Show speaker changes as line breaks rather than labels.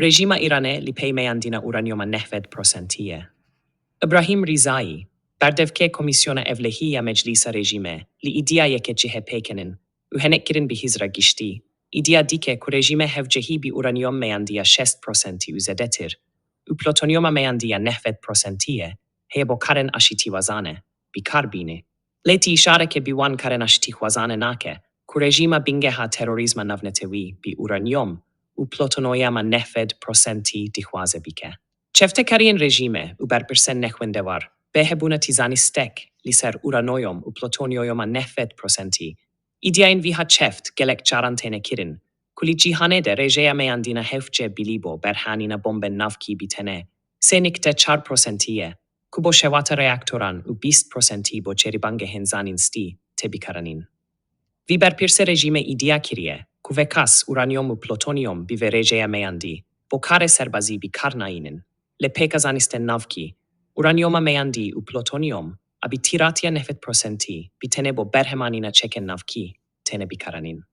Rêjîma Îranê li pey meyandina Uraniyoma 90%. İbrahim Rîzayî, berdevke Komisyona Evlehî ya Meclîsa Rêjîmê, li îdiyayeke cihêpêkenin, û henekkirin bihîzra giştî, îdiya dike ku rejîmê hevcehî bi uraniyom meyandiya 60% û zedetir, û plutonyoma meyandiya 90%, heye bo karên aşitî wazane, bi kar bîne. Lêtî îşareke bi wan karên aşitî xwazane nake, ku rejîma bingeha terorîzma navnetewî bi uraniyom û plutonoyama 90% dixwaze bike. Çeftekariyên rejîmê û berpirsên nexwendewar, bêhebûna tîzanîstek li ser uranoyom û plutonyoyoma 90%, îdiyayên vîha çeft gelek caran têne kirin, ku li cîhanê de rêjeya meyandina hevce bilîbo berhanîna bombên navkî bitene, 3.4%, ku bo şewata reaktoran û 20% bo çêrîbangehên zanînstî tê bikaranîn. Vî berpirsê rejîmê îdiya kiriye, ku vekas uranyom û plutonyom bi vê rêjeya meyandî, bo karê serbazî bi kar nayînin. Le pêkazanîstên navkî, uranyoma meyandî û plutonyom a bi tîratiya 90% bi tene bo berhemanîna çekên navkî têne bikaranîn.